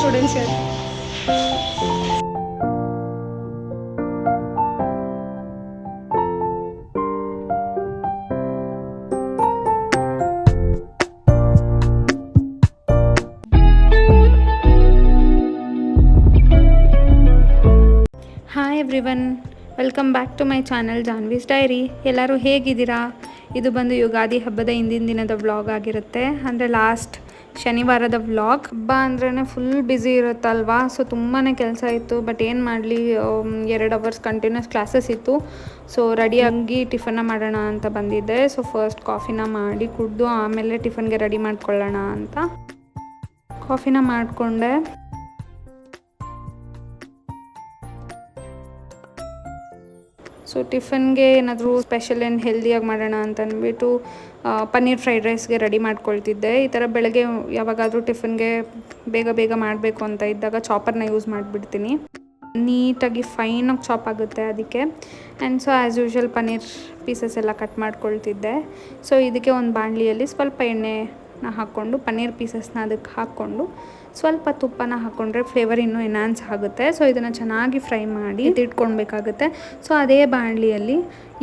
students here. Hi everyone, welcome back to my channel Janvi's diary. ಎಲ್ಲರೂ ಹೇಗಿದ್ದೀರಾ? ಇದು ಬಂದು ಯುಗಾದಿ ಹಬ್ಬದ ಹಿಂದಿನ ದಿನದ ವ್ಲಾಗ್ ಆಗಿರುತ್ತೆ, ಅಂದರೆ ಲಾಸ್ಟ್ ಶನಿವಾರದ ವ್ಲಾಗ್. ಹಬ್ಬ ಅಂದ್ರೇ ಫುಲ್ ಬ್ಯುಸಿ ಇರುತ್ತಲ್ವಾ, ಸೊ ತುಂಬಾ ಕೆಲಸ ಇತ್ತು. ಬಟ್ ಏನು ಮಾಡಲಿ, 2 ಅವರ್ಸ್ ಕಂಟಿನ್ಯೂಸ್ ಕ್ಲಾಸಸ್ ಇತ್ತು. ಸೊ ರೆಡಿಯಾಗಿ ಟಿಫನ್ನ ಮಾಡೋಣ ಅಂತ ಬಂದಿದ್ದೆ. ಸೊ ಫಸ್ಟ್ ಕಾಫಿನ ಮಾಡಿ ಕುಡಿದು ಆಮೇಲೆ ಟಿಫನ್ಗೆ ರೆಡಿ ಮಾಡ್ಕೊಳ್ಳೋಣ ಅಂತ ಕಾಫಿನ ಮಾಡಿಕೊಂಡೆ. ಸೊ ಟಿಫನ್ಗೆ ಏನಾದರೂ ಸ್ಪೆಷಲ್ ಏನು ಹೆಲ್ದಿಯಾಗಿ ಮಾಡೋಣ ಅಂತ ಅಂದ್ಬಿಟ್ಟು ಪನ್ನೀರ್ ಫ್ರೈಡ್ ರೈಸ್ಗೆ ರೆಡಿ ಮಾಡ್ಕೊಳ್ತಿದ್ದೆ. ಈ ಥರ ಬೆಳಗ್ಗೆ ಯಾವಾಗಾದರೂ ಟಿಫನ್ಗೆ ಬೇಗ ಮಾಡಬೇಕು ಅಂತ ಇದ್ದಾಗ ಚಾಪರ್ನ ಯೂಸ್ ಮಾಡಿಬಿಡ್ತೀನಿ. ನೀಟಾಗಿ ಫೈನಾಗಿ ಚಾಪ್ ಆಗುತ್ತೆ ಅದಕ್ಕೆ. And so as usual paneer pieces ಎಲ್ಲ ಕಟ್ ಮಾಡ್ಕೊಳ್ತಿದ್ದೆ. ಸೊ ಇದಕ್ಕೆ ಒಂದು ಬಾಣಲಿಯಲ್ಲಿ ಸ್ವಲ್ಪ ಎಣ್ಣೆನ ಹಾಕ್ಕೊಂಡು ಪನ್ನೀರ್ ಪೀಸಸ್ನ ಅದಕ್ಕೆ ಹಾಕ್ಕೊಂಡು ಸ್ವಲ್ಪ ತುಪ್ಪನ ಹಾಕ್ಕೊಂಡ್ರೆ ಫ್ಲೇವರ್ ಇನ್ನೂ ಎನ್ಹಾನ್ಸ್ ಆಗುತ್ತೆ. ಸೊ ಇದನ್ನು ಚೆನ್ನಾಗಿ ಫ್ರೈ ಮಾಡಿ ಇಟ್ಕೊಳ್ಬೇಕಾಗುತ್ತೆ. ಸೊ ಅದೇ ಬಾಣಲಿಯಲ್ಲಿ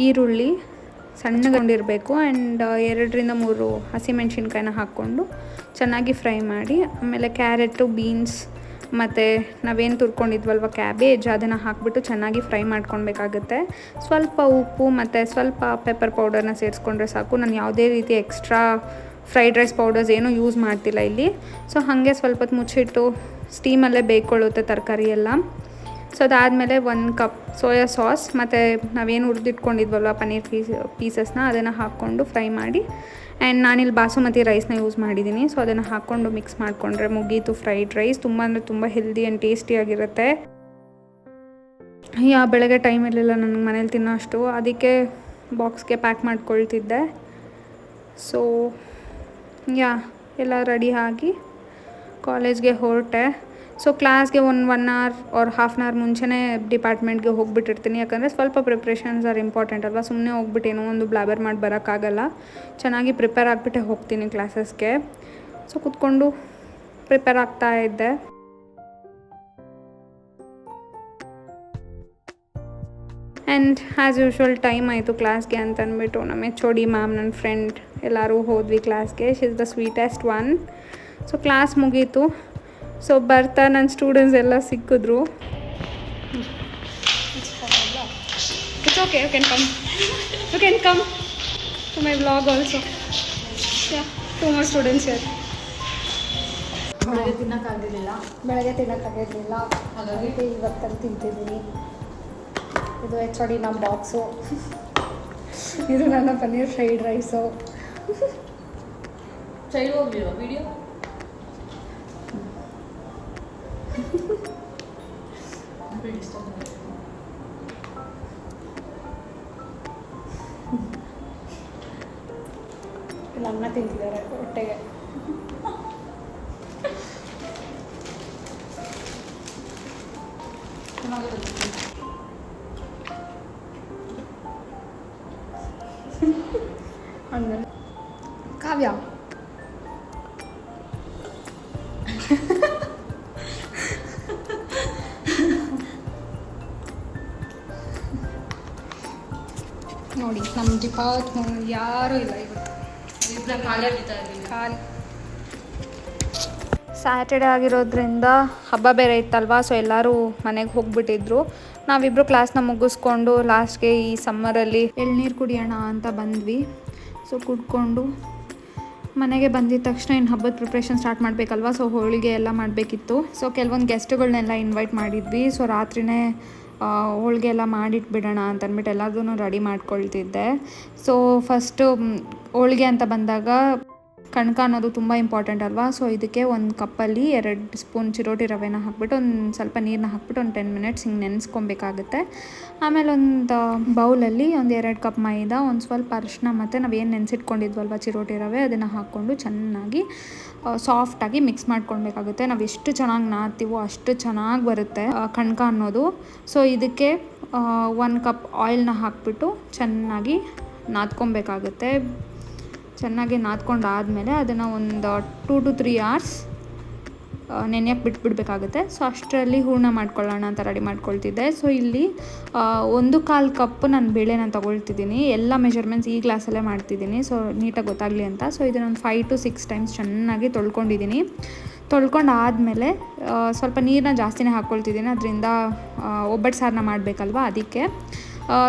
ಈರುಳ್ಳಿ ಸಣ್ಣಗೊಂಡಿರಬೇಕು ಆ್ಯಂಡ್ 2-3 ಹಸಿಮೆಣ್ಸಿನ್ಕಾಯಿನ ಹಾಕ್ಕೊಂಡು ಚೆನ್ನಾಗಿ ಫ್ರೈ ಮಾಡಿ, ಆಮೇಲೆ ಕ್ಯಾರೆಟು, ಬೀನ್ಸ್ ಮತ್ತು ನಾವೇನು ತುರ್ಕೊಂಡಿದ್ವಲ್ವ ಕ್ಯಾಬೇಜ್, ಅದನ್ನು ಹಾಕ್ಬಿಟ್ಟು ಚೆನ್ನಾಗಿ ಫ್ರೈ ಮಾಡ್ಕೊಳ್ಬೇಕಾಗುತ್ತೆ. ಸ್ವಲ್ಪ ಉಪ್ಪು ಮತ್ತು ಸ್ವಲ್ಪ ಪೆಪ್ಪರ್ ಪೌಡರ್ನ ಸೇರಿಸ್ಕೊಂಡ್ರೆ ಸಾಕು. ನಾನು ಯಾವುದೇ ರೀತಿ ಎಕ್ಸ್ಟ್ರಾ ಫ್ರೈಡ್ ರೈಸ್ ಪೌಡರ್ಸ್ ಏನೂ ಯೂಸ್ ಮಾಡ್ತಿಲ್ಲ ಇಲ್ಲಿ. ಸೊ ಹಾಗೆ ಸ್ವಲ್ಪ ಹೊತ್ತು ಮುಚ್ಚಿಟ್ಟು ಸ್ಟೀಮಲ್ಲೇ ಬೇಯ್ಕೊಳ್ಳುತ್ತೆ ತರಕಾರಿ ಎಲ್ಲ. ಸೊ ಅದಾದಮೇಲೆ 1 ಕಪ್ ಸೋಯಾ ಸಾಸ್ ಮತ್ತು ನಾವೇನು ಹುರಿದಿಟ್ಕೊಂಡಿದ್ವಲ್ವ ಪನ್ನೀರ್ ಪೀಸಸ್ನ ಅದನ್ನು ಹಾಕ್ಕೊಂಡು ಫ್ರೈ ಮಾಡಿ. ಆ್ಯಂಡ್ ನಾನಿಲ್ಲಿ ಬಾಸುಮತಿ ರೈಸ್ನ ಯೂಸ್ ಮಾಡಿದ್ದೀನಿ. ಸೊ ಅದನ್ನು ಹಾಕ್ಕೊಂಡು ಮಿಕ್ಸ್ ಮಾಡಿಕೊಂಡ್ರೆ ಮುಗೀತು ಫ್ರೈಡ್ ರೈಸ್. ತುಂಬ ಅಂದರೆ ತುಂಬ ಹೆಲ್ದಿ ಆ್ಯಂಡ್ ಟೇಸ್ಟಿಯಾಗಿರುತ್ತೆ. ಬೆಳಗ್ಗೆ ಟೈಮ್ ಇರಲಿಲ್ಲ ನನಗೆ ಮನೇಲಿ ತಿನ್ನೋ ಅಷ್ಟು, ಅದಕ್ಕೆ ಬಾಕ್ಸ್ಗೆ ಪ್ಯಾಕ್ ಮಾಡ್ಕೊಳ್ತಿದ್ದೆ. ಸೊ ಎಲ್ಲ ರೆಡಿ ಆಗಿ ಕಾಲೇಜ್ಗೆ ಹೊರಟೆ. ಸೊ ಕ್ಲಾಸ್ಗೆ 1 hour or half an hour ಮುಂಚೆನೇ ಡಿಪಾರ್ಟ್ಮೆಂಟ್ಗೆ ಹೋಗ್ಬಿಟ್ಟಿರ್ತೀನಿ. ಯಾಕಂದರೆ ಸ್ವಲ್ಪ ಪ್ರಿಪ್ರೇಷನ್ಸ್ ಆರ್ ಇಂಪಾರ್ಟೆಂಟ್ ಅಲ್ವಾ. ಸುಮ್ಮನೆ ಹೋಗ್ಬಿಟ್ಟು ಏನೋ ಒಂದು ಬ್ಲಾಬರ್ ಮಾಡಿ ಬರೋಕ್ಕಾಗಲ್ಲ. ಚೆನ್ನಾಗಿ ಪ್ರಿಪೇರ್ ಆಗಿಬಿಟ್ಟೆ ಹೋಗ್ತೀನಿ ಕ್ಲಾಸಸ್ಗೆ. ಸೊ ಕೂತ್ಕೊಂಡು ಪ್ರಿಪೇರ್ ಆಗ್ತಾ ಇದ್ದೆ. ಆ್ಯಂಡ್ ಆ್ಯಸ್ ಯೂಶ್ವಲ್ ಟೈಮ್ ಆಯಿತು ಕ್ಲಾಸ್ಗೆ ಅಂತ ಅಂದ್ಬಿಟ್ಟು ನಮ್ಮ HOD ಮ್ಯಾಮ್, ನನ್ನ ಫ್ರೆಂಡ್ ಎಲ್ಲರೂ ಹೋದ್ವಿ ಕ್ಲಾಸ್ಗೆ. She is the sweetest one. So class ಮುಗೀತು. ಸೊ ಬರ್ತಾ ನನ್ನ ಸ್ಟೂಡೆಂಟ್ಸ್ ಎಲ್ಲ ಸಿಕ್ಕಿದ್ರು. It's okay, you can come to my vlog also. 2 more students here. ಬೆಳಗ್ಗೆ ತಿನ್ನೋಕ್ಕಾಗಿರಲಿಲ್ಲ, ಹಾಗಾಗಿ ಇವತ್ತಲ್ಲಿ ತಿಂತಿದ್ದೀನಿ. ಇದು HOD ನಮ್ಮ ಬಾಕ್ಸು, ಇದು ನನ್ನ ಪನ್ನೀರ್ ಫ್ರೈಡ್ ರೈಸು. ವಿಡಿಯೋ ಇಲ್ಲ, ಅನ್ನ ತಿಂತಿದ್ದಾರೆ ಹೊಟ್ಟೆಗೆ. ಆಮೇಲೆ ಕಾವ್ಯ ನೋಡಿ, ನಮ್ಮ ಡಿಪಾರ್ಟ್ಮೆಂಟ್ ಯಾರೂ ಇಲ್ಲ ಇವತ್ತು, ಖಾಲಿ. ಸ್ಯಾಟರ್ಡೆ ಆಗಿರೋದ್ರಿಂದ ಹಬ್ಬ ಬೇರೆ ಇತ್ತಲ್ವಾ. ಸೊ ಎಲ್ಲರೂ ಮನೆಗೆ ಹೋಗ್ಬಿಟ್ಟಿದ್ರು. ನಾವಿಬ್ಬರು ಕ್ಲಾಸ್ನ ಮುಗಿಸ್ಕೊಂಡು ಲಾಸ್ಟ್ಗೆ ಈ ಸಮ್ಮರಲ್ಲಿ ಎಳ್ನೀರು ಕುಡಿಯೋಣ ಅಂತ ಬಂದ್ವಿ. ಸೊ ಕುಡ್ಕೊಂಡು ಮನೆಗೆ ಬಂದಿದ್ದ ತಕ್ಷಣ ಇನ್ನು ಹಬ್ಬದ ಪ್ರಿಪ್ರೇಷನ್ ಸ್ಟಾರ್ಟ್ ಮಾಡಬೇಕಲ್ವ. ಸೊ ಹೋಳಿಗೆ ಎಲ್ಲ ಮಾಡಬೇಕಿತ್ತು. ಸೊ ಕೆಲವೊಂದು ಗೆಸ್ಟ್ಗಳನ್ನೆಲ್ಲ ಇನ್ವೈಟ್ ಮಾಡಿದ್ವಿ. ಸೊ ರಾತ್ರಿನೇ ಹೋಳಿಗೆ ಎಲ್ಲ ಮಾಡಿಟ್ಬಿಡೋಣ ಅಂತ ಅಂದ್ಬಿಟ್ಟು ಎಲ್ಲದೂ ರೆಡಿ ಮಾಡ್ಕೊಳ್ತಿದ್ದೆ. ಸೊ ಫಸ್ಟು ಹೋಳಿಗೆ ಅಂತ ಬಂದಾಗ ಕಣ್ಕ ಅನ್ನೋದು ತುಂಬ ಇಂಪಾರ್ಟೆಂಟ್ ಅಲ್ವಾ. ಸೊ ಇದಕ್ಕೆ 1 ಕಪ್ಪಲ್ಲಿ 2 ಸ್ಪೂನ್ ಚಿರೋಟಿ ರವೆನ ಹಾಕ್ಬಿಟ್ಟು ಒಂದು ಸ್ವಲ್ಪ ನೀರನ್ನ ಹಾಕ್ಬಿಟ್ಟು ಒಂದು 10 ಮಿನಿಟ್ಸ್ ಹಿಂಗೆ ನೆನೆಸ್ಕೊಬೇಕಾಗುತ್ತೆ. ಆಮೇಲೆ ಒಂದು ಬೌಲಲ್ಲಿ ಒಂದು 2 ಕಪ್ ಮೈದಾ, ಒಂದು ಸ್ವಲ್ಪ ಅರಿಶಿನ ಮತ್ತು ನಾವೇನು ನೆನೆಸಿಟ್ಕೊಂಡಿದ್ವಲ್ವ ಚಿರೋಟಿ ರವೆ, ಅದನ್ನು ಹಾಕ್ಕೊಂಡು ಚೆನ್ನಾಗಿ ಸಾಫ್ಟಾಗಿ ಮಿಕ್ಸ್ ಮಾಡ್ಕೊಳ್ಬೇಕಾಗುತ್ತೆ. ನಾವು ಎಷ್ಟು ಚೆನ್ನಾಗಿ ನಾದ್ತೀವೋ ಅಷ್ಟು ಚೆನ್ನಾಗಿ ಬರುತ್ತೆ ಕಣ್ಕ ಅನ್ನೋದು. ಸೊ ಇದಕ್ಕೆ 1 ಕಪ್ ಆಯಿಲ್ನ ಹಾಕ್ಬಿಟ್ಟು ಚೆನ್ನಾಗಿ ನಾದ್ಕೊಬೇಕಾಗುತ್ತೆ. ಚೆನ್ನಾಗಿ ನಾದ್ಕೊಂಡಾದಮೇಲೆ ಅದನ್ನು ಒಂದು 2 to 3 hours ನೆನೆಯಕ್ಕೆ ಬಿಟ್ಬಿಡ್ಬೇಕಾಗುತ್ತೆ. ಸೊ ಅಷ್ಟರಲ್ಲಿ ಹೂರಣ ಮಾಡ್ಕೊಳ್ಳೋಣ ಅಂತ ರೆಡಿ ಮಾಡ್ಕೊಳ್ತಿದ್ದೆ. ಸೊ ಇಲ್ಲಿ 1/4 ಕಪ್ ನಾನು ಬೇಳೆನ ತೊಗೊಳ್ತಿದ್ದೀನಿ. ಎಲ್ಲ ಮೆಷರ್ಮೆಂಟ್ಸ್ ಈ ಗ್ಲಾಸಲ್ಲೇ ಮಾಡ್ತಿದ್ದೀನಿ, ಸೊ ನೀಟಾಗಿ ಗೊತ್ತಾಗಲಿ ಅಂತ. ಸೊ ಇದನ್ನೊಂದು 5 to 6 ಟೈಮ್ಸ್ ಚೆನ್ನಾಗಿ ತೊಳ್ಕೊಂಡಿದ್ದೀನಿ. ತೊಳ್ಕೊಂಡು ಆದಮೇಲೆ ಸ್ವಲ್ಪ ನೀರನ್ನ ಜಾಸ್ತಿನೇ ಹಾಕ್ಕೊಳ್ತಿದ್ದೀನಿ, ಅದರಿಂದ ಒಬ್ಬಟ್ಟು ಸಾರನ್ನ ಮಾಡಬೇಕಲ್ವ ಅದಕ್ಕೆ.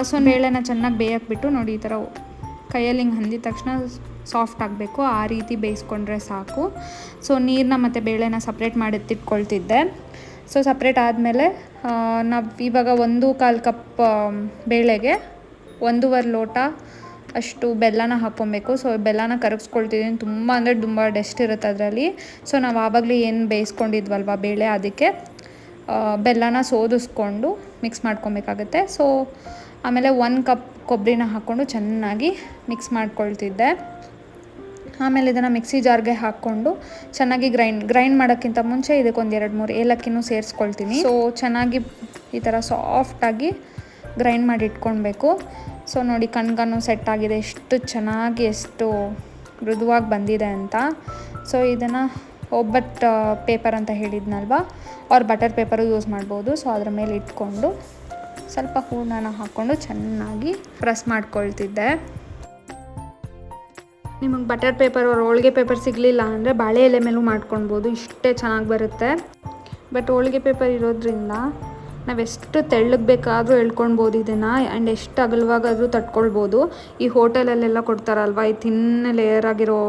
ಸೊ ಬೇಳೆನ ಚೆನ್ನಾಗಿ ಬೇಯಕ್ಬಿಟ್ಟು ನೋಡಿ, ಈ ಥರ ಕೈಯಲ್ಲಿ ಹಿಂಗೆ ಹಂದಿದ ತಕ್ಷಣ ಸಾಫ್ಟ್ ಆಗಬೇಕು, ಆ ರೀತಿ ಬೇಯಿಸ್ಕೊಂಡ್ರೆ ಸಾಕು. ಸೊ ನೀರನ್ನ ಮತ್ತು ಬೇಳೆನ ಸಪ್ರೇಟ್ ಮಾಡಿ ಎತ್ತಿಟ್ಕೊಳ್ತಿದ್ದೆ. ಸೊ ಸಪ್ರೇಟ್ ಆದಮೇಲೆ ನಾವು ಇವಾಗ 1/4 ಕಪ್ ಬೇಳೆಗೆ 1.5 ಲೋಟ ಅಷ್ಟು ಬೆಲ್ಲನ ಹಾಕ್ಕೊಬೇಕು. ಸೊ ಬೆಲ್ಲನ ಕರಗಿಸ್ಕೊಳ್ತಿದ್ದೀನಿ, ತುಂಬ ಅಂದರೆ ತುಂಬ ಡಸ್ಟ್ ಇರುತ್ತೆ ಅದರಲ್ಲಿ. ಸೊ ನಾವು ಆವಾಗಲೇ ಏನು ಬೇಯಿಸ್ಕೊಂಡಿದ್ವಲ್ವ ಬೇಳೆ, ಅದಕ್ಕೆ ಬೆಲ್ಲನ ಸೋದಿಸ್ಕೊಂಡು ಮಿಕ್ಸ್ ಮಾಡ್ಕೊಬೇಕಾಗುತ್ತೆ. ಸೊ ಆಮೇಲೆ 1 ಕಪ್ ಕೊಬ್ಬರಿನ ಹಾಕ್ಕೊಂಡು ಚೆನ್ನಾಗಿ ಮಿಕ್ಸ್ ಮಾಡ್ಕೊಳ್ತಿದ್ದೆ. ಆಮೇಲೆ ಇದನ್ನು ಮಿಕ್ಸಿ ಜಾರ್ಗೆ ಹಾಕ್ಕೊಂಡು ಚೆನ್ನಾಗಿ ಗ್ರೈಂಡ್ ಮಾಡೋಕ್ಕಿಂತ ಮುಂಚೆ ಇದಕ್ಕೊಂದು 2-3 ಏಲಕ್ಕಿನೂ ಸೇರಿಸ್ಕೊಳ್ತೀನಿ. ಸೊ ಚೆನ್ನಾಗಿ ಈ ಥರ ಸಾಫ್ಟಾಗಿ ಗ್ರೈಂಡ್ ಮಾಡಿ ಇಟ್ಕೊಳ್ಬೇಕು. ಸೊ ನೋಡಿ ಕಣ್ಗನ್ನು ಸೆಟ್ ಆಗಿದೆ, ಎಷ್ಟು ಚೆನ್ನಾಗಿ ಎಷ್ಟು ಮೃದುವಾಗಿ ಬಂದಿದೆ ಅಂತ. ಸೊ ಇದನ್ನು ಒಬ್ಬಟ್ಟು ಪೇಪರ್ ಅಂತ ಹೇಳಿದ್ನಲ್ವ, ಅವ್ರು ಬಟರ್ ಪೇಪರು ಯೂಸ್ ಮಾಡ್ಬೋದು. ಸೊ ಅದ್ರ ಮೇಲೆ ಇಟ್ಕೊಂಡು ಸ್ವಲ್ಪ ಹೂರಣನ ಹಾಕ್ಕೊಂಡು ಚೆನ್ನಾಗಿ ಪ್ರೆಸ್ ಮಾಡ್ಕೊಳ್ತಿದ್ದೆ. ನಿಮಗೆ ಬಟರ್ ಪೇಪರ್ ಹೋಳಿಗೆ ಪೇಪರ್ ಸಿಗಲಿಲ್ಲ ಅಂದರೆ ಬಾಳೆ ಎಲೆ ಮೇಲೂ ಮಾಡ್ಕೊಳ್ಬೋದು, ಇಷ್ಟೇ ಚೆನ್ನಾಗಿ ಬರುತ್ತೆ. ಬಟ್ ಹೋಳಿಗೆ ಪೇಪರ್ ಇರೋದ್ರಿಂದ ನಾವೆಷ್ಟು ತೆಳ್ಳಗೆ ಬೇಕಾದರೂ ಎಳ್ಕೊಳ್ಬೋದು ಇದನ್ನು, ಆ್ಯಂಡ್ ಎಷ್ಟು ಅಗಲವಾಗಾದರೂ ತಟ್ಕೊಳ್ಬೋದು. ಈ ಹೋಟೆಲಲ್ಲೆಲ್ಲ ಕೊಡ್ತಾರಲ್ವ ಈ ತಿನ್ನ ಲೇಯರ್ ಆಗಿರೋ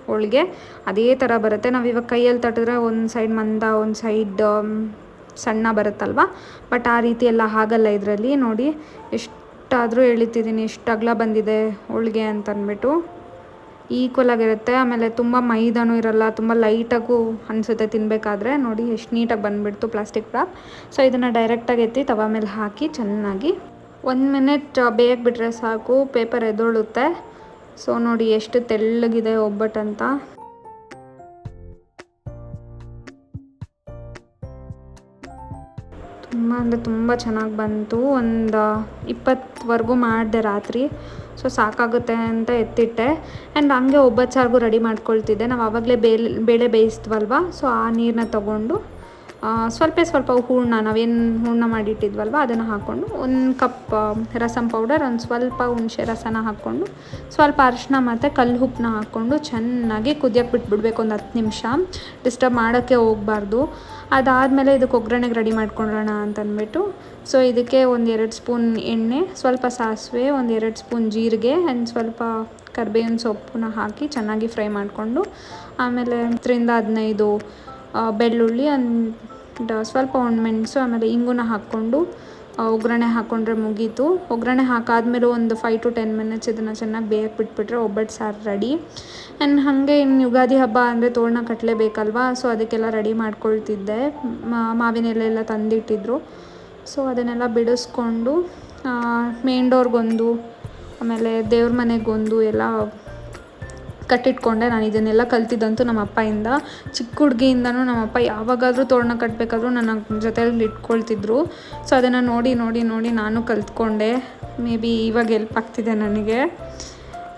ಹೋಳಿಗೆ, ಅದೇ ಥರ ಬರುತ್ತೆ. ನಾವು ಇವಾಗ ಕೈಯಲ್ಲಿ ತಟ್ಟಿದ್ರೆ ಒಂದು ಸೈಡ್ ಮಂದ, ಒಂದು ಸೈಡ್ ಸಣ್ಣ ಬರುತ್ತಲ್ವ, ಬಟ್ ಆ ರೀತಿ ಎಲ್ಲ ಆಗಲ್ಲ ಇದರಲ್ಲಿ. ನೋಡಿ ಎಷ್ಟಾದರೂ ಎಳಿತಿದ್ದೀನಿ, ಎಷ್ಟು ಅಗಲ ಬಂದಿದೆ ಹೋಳಿಗೆ ಅಂತಂದ್ಬಿಟ್ಟು. ಈಕ್ವಲ್ ಆಗಿರುತ್ತೆ. ಆಮೇಲೆ ತುಂಬ ಮೈದಾನೂ ಇರಲ್ಲ, ತುಂಬ ಲೈಟಾಗೂ ಅನಿಸುತ್ತೆ ತಿನ್ನಬೇಕಾದ್ರೆ. ನೋಡಿ ಎಷ್ಟು ನೀಟಾಗಿ ಬಂದುಬಿಡ್ತು ಪ್ಲಾಸ್ಟಿಕ್ ವ್ರಾಪ್. ಸೊ ಇದನ್ನು ಡೈರೆಕ್ಟಾಗಿ ಎತ್ತಿ ತವ ಮೇಲೆ ಹಾಕಿ ಚೆನ್ನಾಗಿ 1 ಮಿನಿಟ್ ಬೇಯಕ್ಕೆ ಬಿಟ್ಟರೆ ಸಾಕು, ಪೇಪರ್ ಎದ್ದೊಳುತ್ತೆ. ಸೊ ನೋಡಿ ಎಷ್ಟು ತೆಳ್ಳಗಿದೆ ಒಬ್ಬಟ್ಟಂತ. ತುಂಬ ಅಂದರೆ ತುಂಬ ಚೆನ್ನಾಗಿ ಬಂತು. ಒಂದು 20ವರೆಗೂ ಮಾಡಿದೆ ರಾತ್ರಿ. ಸೊ ಸಾಕಾಗುತ್ತೆ ಅಂತ ಎತ್ತಿಟ್ಟೆ. ಆ್ಯಂಡ್ ಹಂಗೆ ಒಬ್ಬಟ್ಟು ಸಾರಿಗೂ ರೆಡಿ ಮಾಡ್ಕೊಳ್ತಿದ್ದೆ. ನಾವು ಆವಾಗಲೇ ಬೇಳೆ ಬೇಯಿಸ್ತೀವಲ್ವ, ಸೊ ಆ ನೀರನ್ನ ತೊಗೊಂಡು ಸ್ವಲ್ಪ ಹೂರಣ, ನಾವೇನು ಹೂರಣ ಮಾಡಿಟ್ಟಿದ್ವಲ್ವ ಅದನ್ನು ಹಾಕ್ಕೊಂಡು 1 ಕಪ್ ರಸಮ್ ಪೌಡರ್, ಒಂದು ಸ್ವಲ್ಪ ಹುಣಸೆ ರಸನ ಹಾಕ್ಕೊಂಡು ಸ್ವಲ್ಪ ಅರಿಶಿನ ಮತ್ತು ಕಲ್ಲು ಉಪ್ಪನ್ನ ಹಾಕ್ಕೊಂಡು ಚೆನ್ನಾಗಿ ಕುದಿಯಕ್ಕೆ ಬಿಟ್ಬಿಡ್ಬೇಕು ಒಂದು 10 ನಿಮಿಷ. ಡಿಸ್ಟರ್ಬ್ ಮಾಡೋಕ್ಕೆ ಹೋಗಬಾರ್ದು. ಅದಾದಮೇಲೆ ಇದಕ್ಕೆ ಒಗ್ಗರಣೆಗೆ ರೆಡಿ ಮಾಡ್ಕೊಳ್ಳೋಣ ಅಂತಂದ್ಬಿಟ್ಟು, ಸೊ ಇದಕ್ಕೆ 1-2 ಸ್ಪೂನ್ ಎಣ್ಣೆ, ಸ್ವಲ್ಪ ಸಾಸಿವೆ, 1-2 ಸ್ಪೂನ್ ಜೀರಿಗೆ ಆ್ಯಂಡ್ ಸ್ವಲ್ಪ ಕರಿಬೇವಿನ ಸೊಪ್ಪನ್ನ ಹಾಕಿ ಚೆನ್ನಾಗಿ ಫ್ರೈ ಮಾಡಿಕೊಂಡು, ಆಮೇಲೆ 10-15 ಬೆಳ್ಳುಳ್ಳಿ ಸ್ವಲ್ಪ ಒಣಮೆಣಸು, ಆಮೇಲೆ ಇಂಗುನ ಹಾಕ್ಕೊಂಡು ಒಗ್ಗರಣೆ ಹಾಕ್ಕೊಂಡ್ರೆ ಮುಗೀತು. ಒಗ್ಗರಣೆ ಹಾಕಾದ್ಮೇಲೆ ಒಂದು 5 to 10 ಮಿನಿಟ್ಸ್ ಇದನ್ನು ಚೆನ್ನಾಗಿ ಬೇಯಕ್ಕೆ ಬಿಟ್ಬಿಟ್ರೆ ಒಬ್ಬಟ್ಟು ಸಾರು ರೆಡಿ. ಆ್ಯಂಡ್ ಹಾಗೆ ಇನ್ನು ಯುಗಾದಿ ಹಬ್ಬ ಅಂದರೆ ತೋರಣ ಕಟ್ಟಲೇಬೇಕಲ್ವಾ, ಸೊ ಅದಕ್ಕೆಲ್ಲ ರೆಡಿ ಮಾಡ್ಕೊಳ್ತಿದ್ದೆ. ಮಾವಿನ ಎಲೆ ಎಲ್ಲ ತಂದಿಟ್ಟಿದ್ರು. ಸೊ ಅದನ್ನೆಲ್ಲ ಬಿಡಿಸ್ಕೊಂಡು ಮೇನ್ ಡೋರ್ಗೊಂದು, ಆಮೇಲೆ ದೇವ್ರ ಮನೆಗೊಂದು ಎಲ್ಲ ಕಟ್ಟಿಟ್ಕೊಂಡೆ. ನಾನು ಇದನ್ನೆಲ್ಲ ಕಲ್ತಿದ್ದಂತೂ ನಮ್ಮ ಅಪ್ಪಯಿಂದ. ಚಿಕ್ಕ ಹುಡುಗಿಯಿಂದನೂ ನಮ್ಮಪ್ಪ ಯಾವಾಗಾದರೂ ತೋರಣ ಕಟ್ಟಬೇಕಾದ್ರೂ ನನ್ನ ಜೊತೆಯಲ್ಲಿ ಇಟ್ಕೊಳ್ತಿದ್ರು. ಸೊ ಅದನ್ನು ನೋಡಿ ನಾನು ಕಲ್ತ್ಕೊಂಡೆ. ಮೇ ಬಿ ಇವಾಗ ಹೆಲ್ಪ್ ಆಗ್ತಿದೆ ನನಗೆ.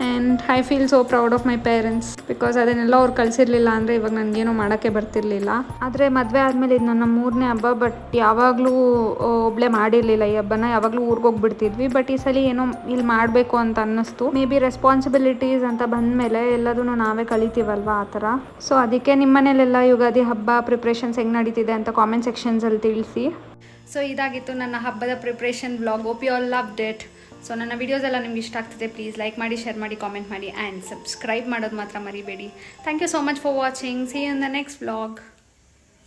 And I feel so proud of my parents, because ಅದನ್ನೆಲ್ಲ ಅವ್ರು ಕಲಿಸಿರ್ಲಿಲ್ಲ ಅಂದರೆ ಇವಾಗ ನನಗೇನೋ ಮಾಡೋಕ್ಕೆ ಬರ್ತಿರ್ಲಿಲ್ಲ. ಆದರೆ ಮದುವೆ ಆದಮೇಲೆ ಇದು ನನ್ನ 3ನೇ ಹಬ್ಬ. ಬಟ್ ಯಾವಾಗಲೂ ಒಬ್ಬಳೇ ಮಾಡಿರಲಿಲ್ಲ ಈ ಹಬ್ಬನ, ಯಾವಾಗಲೂ ಊರಿಗೆ ಹೋಗ್ಬಿಡ್ತಿದ್ವಿ. ಬಟ್ ಈ ಸಲ ಏನೋ ಇಲ್ಲಿ ಮಾಡಬೇಕು ಅಂತ ಅನ್ನಿಸ್ತು. ಮೇ ಬಿ ರೆಸ್ಪಾನ್ಸಿಬಿಲಿಟೀಸ್ ಅಂತ ಬಂದಮೇಲೆ ಎಲ್ಲದೂ ನಾವೇ ಕಲಿತೀವಲ್ವ, ಆ ಥರ. ಸೊ ಅದಕ್ಕೆ ನಿಮ್ಮ ಮನೇಲೆಲ್ಲ ಯುಗಾದಿ ಹಬ್ಬ ಪ್ರಿಪ್ರೇಷನ್ಸ್ ಹೆಂಗೆ ನಡೀತಿದೆ ಅಂತ ಕಾಮೆಂಟ್ ಸೆಕ್ಷನ್ಸಲ್ಲಿ ತಿಳಿಸಿ. ಸೊ ಇದಾಗಿತ್ತು ನನ್ನ ಹಬ್ಬದ preparation vlog. Hope you all loved it. So ನನ್ನ ವೀಡಿಯೋಸ್ ಎಲ್ಲ ನಿಮ್ಗೆ ಇಷ್ಟ ಆಗ್ತಿದೆ, ಪ್ಲೀಸ್ ಲೈಕ್ ಮಾಡಿ, ಶೇರ್ ಮಾಡಿ, ಕಾಮೆಂಟ್ ಮಾಡಿ ಆ್ಯಂಡ್ ಸಬ್ಸ್ಕ್ರೈಬ್ ಮಾಡೋದು ಮಾತ್ರ ಮರಿಬೇಡಿ. Thank you so much for watching. See you in the next vlog.